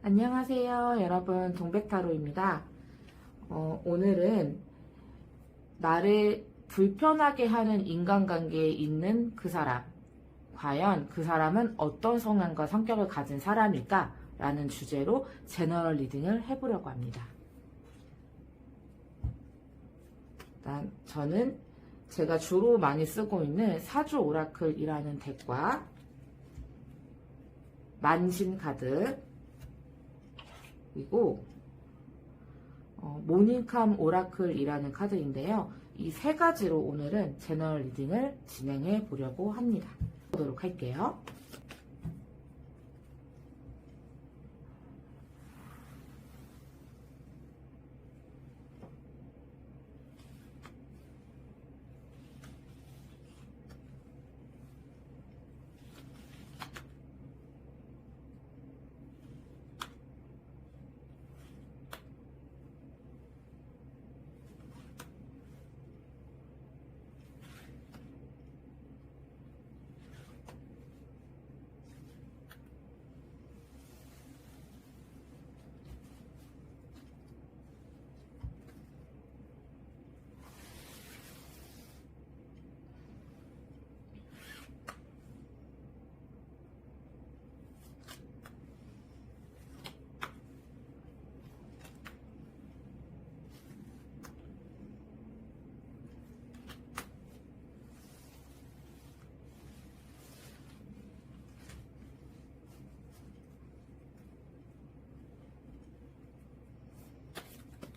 안녕하세요, 여러분. 동백타로입니다. 오늘은 나를 불편하게 하는 인간관계에 있는 그 사람, 과연 그 사람은 어떤 성향과 성격을 가진 사람일까? 라는 주제로 제너럴 리딩을 해보려고 합니다. 일단 저는 제가 주로 많이 쓰고 있는 사주 오라클이라는 덱과 만신 카드, 그리고 모닝캄 오라클이라는 카드인데요. 이 세 가지로 오늘은 제너럴 리딩을 진행해 보려고 합니다. 보도록 할게요.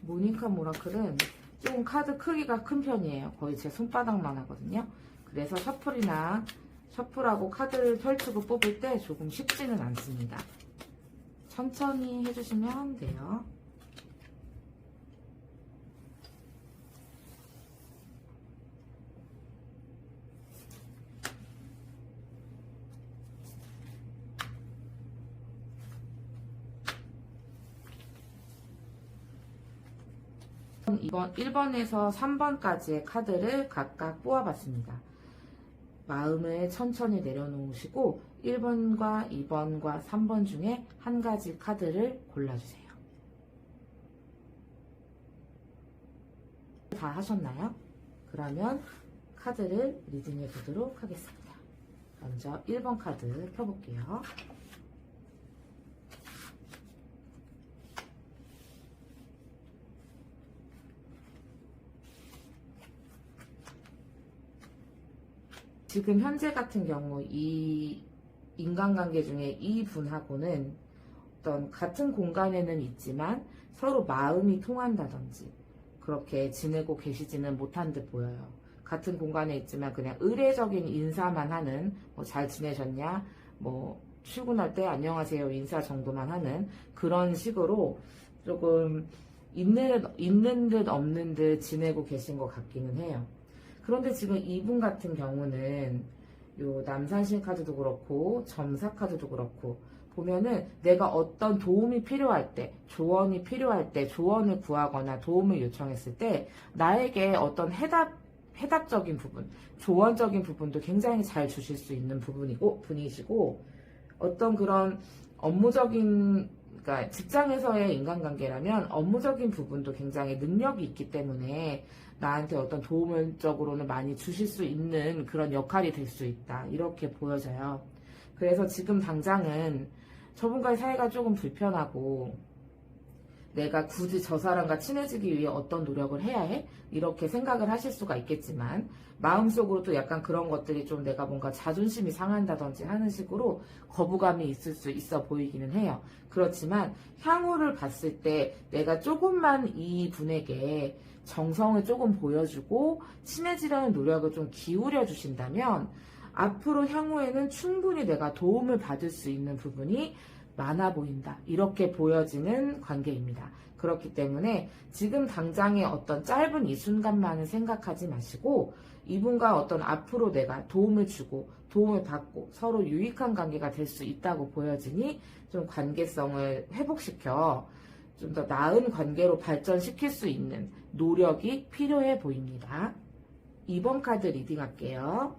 모닝캄 오라클은 조금 카드 크기가 큰 편이에요. 거의 제 손바닥만 하거든요. 그래서 셔플하고 카드를 펼치고 뽑을 때 조금 쉽지는 않습니다. 천천히 해주시면 돼요. 이번 1번에서 3번까지의 카드를 각각 뽑아봤습니다. 마음을 천천히 내려놓으시고 1번과 2번과 3번 중에 한 가지 카드를 골라주세요. 다 하셨나요? 그러면 카드를 리딩해 보도록 하겠습니다. 먼저 1번 카드 펴볼게요. 지금 현재 같은 경우 이 인간관계 중에 이 분하고는 어떤 같은 공간에는 있지만 서로 마음이 통한다든지 그렇게 지내고 계시지는 못한 듯 보여요. 같은 공간에 있지만 그냥 의례적인 인사만 하는 뭐 잘 지내셨냐, 뭐 출근할 때 안녕하세요 인사 정도만 하는 그런 식으로 조금 있는 듯 없는 듯 지내고 계신 것 같기는 해요. 그런데 지금 이분 같은 경우는 요 남산신 카드도 그렇고 점사 카드도 그렇고 보면은 내가 어떤 도움이 필요할 때, 조언이 필요할 때, 조언을 구하거나 도움을 요청했을 때 나에게 어떤 해답적인 부분, 조언적인 부분도 굉장히 잘 주실 수 있는 분이시고 어떤 그런 업무적인 그러니까 직장에서의 인간관계라면 업무적인 부분도 굉장히 능력이 있기 때문에 나한테 어떤 도움적으로는 많이 주실 수 있는 그런 역할이 될 수 있다. 이렇게 보여져요. 그래서 지금 당장은 저분과의 사이가 조금 불편하고 내가 굳이 저 사람과 친해지기 위해 어떤 노력을 해야 해? 이렇게 생각을 하실 수가 있겠지만 마음속으로 또 약간 그런 것들이 좀 내가 뭔가 자존심이 상한다든지 하는 식으로 거부감이 있을 수 있어 보이기는 해요. 그렇지만 향후를 봤을 때 내가 조금만 이 분에게 정성을 조금 보여주고 친해지려는 노력을 좀 기울여 주신다면 앞으로 향후에는 충분히 내가 도움을 받을 수 있는 부분이 많아 보인다. 이렇게 보여지는 관계입니다. 그렇기 때문에 지금 당장의 어떤 짧은 이 순간만은 생각하지 마시고 이분과 어떤 앞으로 내가 도움을 주고 도움을 받고 서로 유익한 관계가 될 수 있다고 보여지니 좀 관계성을 회복시켜 좀 더 나은 관계로 발전시킬 수 있는 노력이 필요해 보입니다. 2번 카드 리딩 할게요.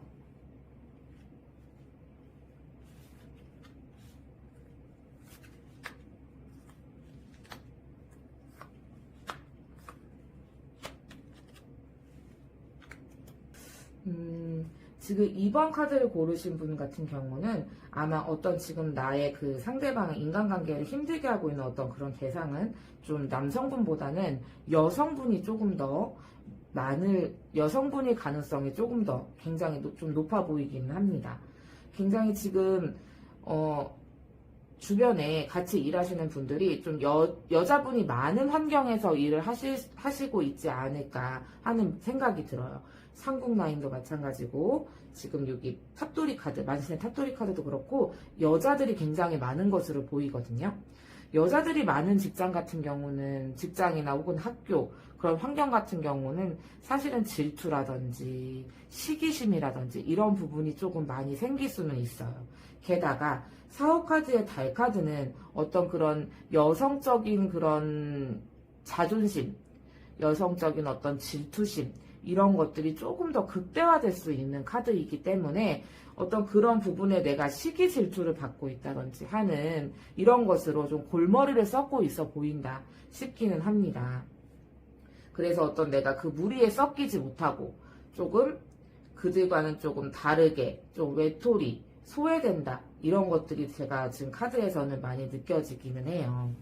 지금 2번 카드를 고르신 분 같은 경우는 아마 어떤 지금 나의 그 상대방의 인간관계를 힘들게 하고 있는 어떤 그런 대상은 좀 남성분보다는 여성분이 조금 더 여성분일 가능성이 조금 더 굉장히 좀 높아 보이기는 합니다. 굉장히 지금 주변에 같이 일하시는 분들이 좀 여자분이 많은 환경에서 일을 하시고 있지 않을까 하는 생각이 들어요. 삼국 라인도 마찬가지고, 지금 여기 탑돌이 카드, 만신의 탑돌이 카드도 그렇고, 여자들이 굉장히 많은 것으로 보이거든요. 여자들이 많은 직장 같은 경우는, 직장이나 혹은 학교, 그런 환경 같은 경우는 사실은 질투라든지, 시기심이라든지, 이런 부분이 조금 많이 생길 수는 있어요. 게다가, 4호 카드의 달 카드는 어떤 그런 여성적인 그런 자존심, 여성적인 어떤 질투심, 이런 것들이 조금 더 극대화될 수 있는 카드이기 때문에 어떤 그런 부분에 내가 시기 질투를 받고 있다든지 하는 이런 것으로 좀 골머리를 썩고 있어 보인다 싶기는 합니다. 그래서 어떤 내가 그 무리에 섞이지 못하고 조금 그들과는 조금 다르게 좀 외톨이, 소외된다, 이런 것들이 제가 지금 카드에서는 많이 느껴지기는 해요.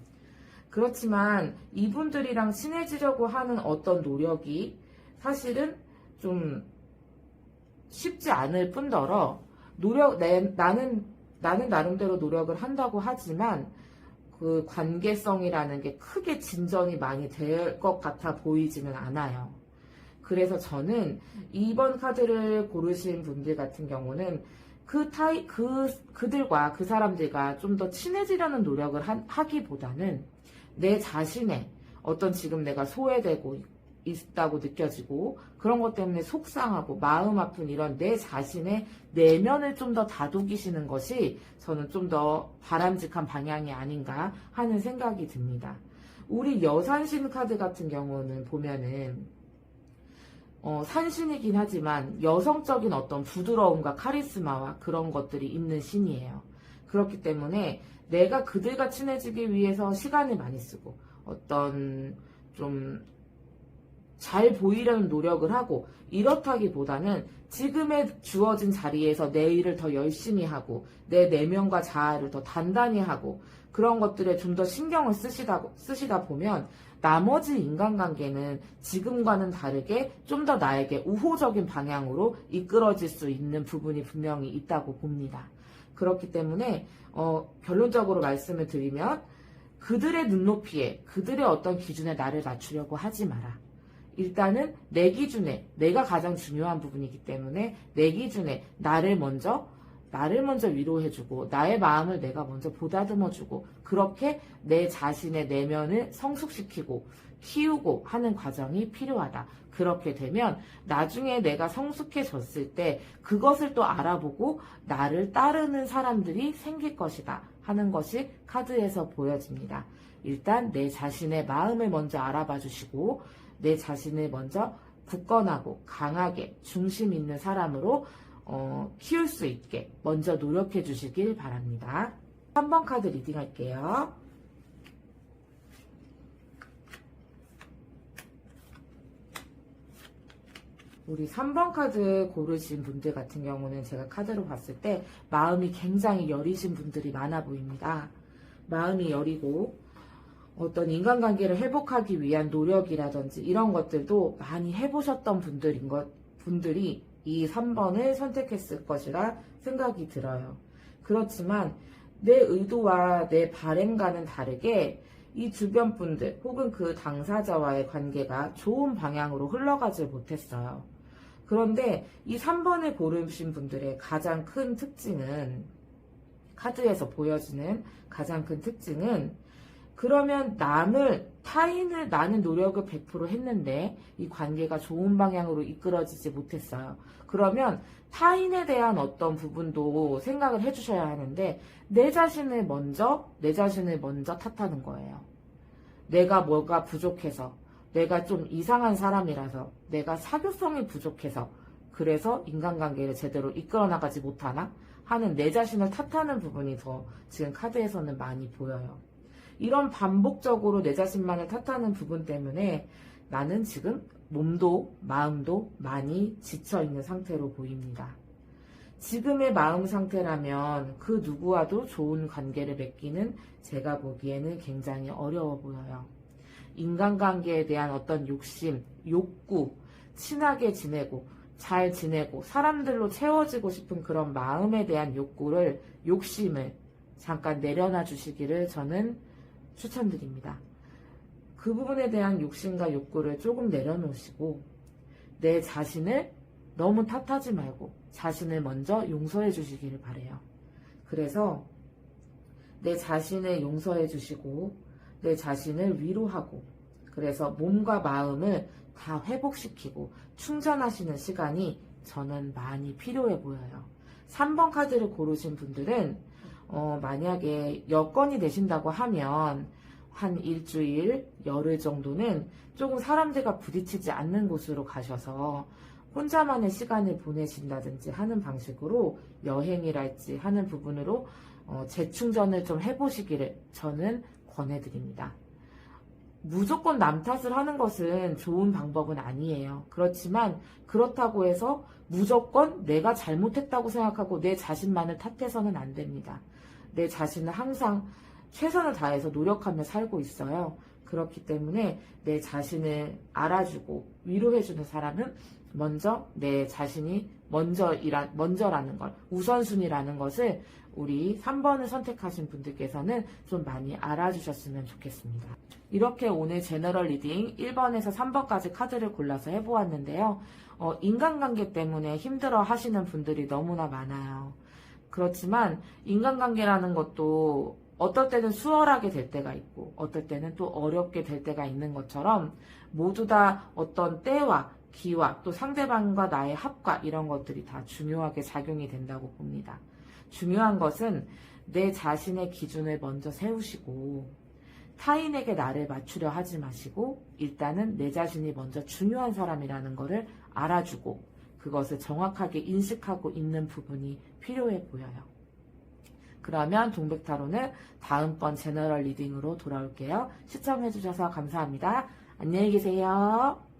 그렇지만 이분들이랑 친해지려고 하는 어떤 노력이 사실은 좀 쉽지 않을 뿐더러 나는 나름대로 노력을 한다고 하지만 그 관계성이라는 게 크게 진전이 많이 될 것 같아 보이지는 않아요. 그래서 저는 2번 카드를 고르신 분들 같은 경우는 그들과 그 사람들과 좀 더 친해지려는 노력을 하기보다는 내 자신의 어떤 지금 내가 소외되고 있다고 느껴지고 그런 것 때문에 속상하고 마음 아픈 이런 내 자신의 내면을 좀 더 다독이시는 것이 저는 좀 더 바람직한 방향이 아닌가 하는 생각이 듭니다. 우리 여산신 카드 같은 경우는 보면은 산신이긴 하지만 여성적인 어떤 부드러움과 카리스마와 그런 것들이 있는 신이에요. 그렇기 때문에 내가 그들과 친해지기 위해서 시간을 많이 쓰고 어떤 좀 잘 보이려는 노력을 하고, 이렇다기보다는 지금의 주어진 자리에서 내 일을 더 열심히 하고 내 내면과 자아를 더 단단히 하고 그런 것들에 좀 더 신경을 쓰시다 보면 나머지 인간관계는 지금과는 다르게 좀 더 나에게 우호적인 방향으로 이끌어질 수 있는 부분이 분명히 있다고 봅니다. 그렇기 때문에 결론적으로 말씀을 드리면 그들의 눈높이에, 그들의 어떤 기준에 나를 낮추려고 하지 마라. 일단은 내 기준에, 내가 가장 중요한 부분이기 때문에 내 기준에 나를 먼저 위로해주고 나의 마음을 내가 먼저 보다듬어주고 그렇게 내 자신의 내면을 성숙시키고 키우고 하는 과정이 필요하다. 그렇게 되면 나중에 내가 성숙해졌을 때 그것을 또 알아보고 나를 따르는 사람들이 생길 것이다 하는 것이 카드에서 보여집니다. 일단 내 자신의 마음을 먼저 알아봐 주시고 내 자신을 먼저 굳건하고 강하게 중심 있는 사람으로 키울 수 있게 먼저 노력해 주시길 바랍니다. 3번 카드 리딩 할게요. 우리 3번 카드 고르신 분들 같은 경우는 제가 카드로 봤을 때 마음이 굉장히 여리신 분들이 많아 보입니다. 마음이 여리고 어떤 인간관계를 회복하기 위한 노력이라든지 이런 것들도 많이 해보셨던 분들이 이 3번을 선택했을 것이라 생각이 들어요. 그렇지만 내 의도와 내 바램과는 다르게 이 주변 분들 혹은 그 당사자와의 관계가 좋은 방향으로 흘러가질 못했어요. 그런데 이 3번을 고르신 분들의 가장 큰 특징은, 카드에서 보여지는 가장 큰 특징은, 그러면 나는 노력을 100% 했는데 이 관계가 좋은 방향으로 이끌어지지 못했어요. 그러면 타인에 대한 어떤 부분도 생각을 해주셔야 하는데 내 자신을 먼저 탓하는 거예요. 내가 뭐가 부족해서, 내가 좀 이상한 사람이라서, 내가 사교성이 부족해서 그래서 인간관계를 제대로 이끌어 나가지 못하나 하는 내 자신을 탓하는 부분이 더 지금 카드에서는 많이 보여요. 이런 반복적으로 내 자신만을 탓하는 부분 때문에 나는 지금 몸도 마음도 많이 지쳐있는 상태로 보입니다. 지금의 마음 상태라면 그 누구와도 좋은 관계를 맺기는 제가 보기에는 굉장히 어려워 보여요. 인간관계에 대한 어떤 욕심, 욕구, 친하게 지내고 잘 지내고 사람들로 채워지고 싶은 그런 마음에 대한 욕구를, 욕심을 잠깐 내려놔 주시기를 저는 추천드립니다. 그 부분에 대한 욕심과 욕구를 조금 내려놓으시고 내 자신을 너무 탓하지 말고 자신을 먼저 용서해 주시기를 바라요. 그래서 내 자신을 용서해 주시고 내 자신을 위로하고 그래서 몸과 마음을 다 회복시키고 충전하시는 시간이 저는 많이 필요해 보여요. 3번 카드를 고르신 분들은 만약에 여건이 되신다고 하면 한 일주일, 열흘 정도는 조금 사람들과 부딪히지 않는 곳으로 가셔서 혼자만의 시간을 보내신다든지 하는 방식으로 여행이랄지 하는 부분으로 재충전을 좀 해보시기를 저는 권해드립니다. 무조건 남 탓을 하는 것은 좋은 방법은 아니에요. 그렇지만 그렇다고 해서 무조건 내가 잘못했다고 생각하고 내 자신만을 탓해서는 안 됩니다. 내 자신은 항상 최선을 다해서 노력하며 살고 있어요. 그렇기 때문에 내 자신을 알아주고 위로해주는 사람은 먼저 내 자신이 먼저라는 걸, 우선순위라는 것을 우리 3번을 선택하신 분들께서는 좀 많이 알아주셨으면 좋겠습니다. 이렇게 오늘 제너럴 리딩 1번에서 3번까지 카드를 골라서 해보았는데요. 인간관계 때문에 힘들어 하시는 분들이 너무나 많아요. 그렇지만 인간관계라는 것도 어떨 때는 수월하게 될 때가 있고 어떨 때는 또 어렵게 될 때가 있는 것처럼 모두 다 어떤 때와 기와 또 상대방과 나의 합과 이런 것들이 다 중요하게 작용이 된다고 봅니다. 중요한 것은 내 자신의 기준을 먼저 세우시고 타인에게 나를 맞추려 하지 마시고 일단은 내 자신이 먼저 중요한 사람이라는 것을 알아주고 그것을 정확하게 인식하고 있는 부분이 필요해 보여요. 그러면 동백타로는 다음번 제너럴 리딩으로 돌아올게요. 시청해주셔서 감사합니다. 안녕히 계세요.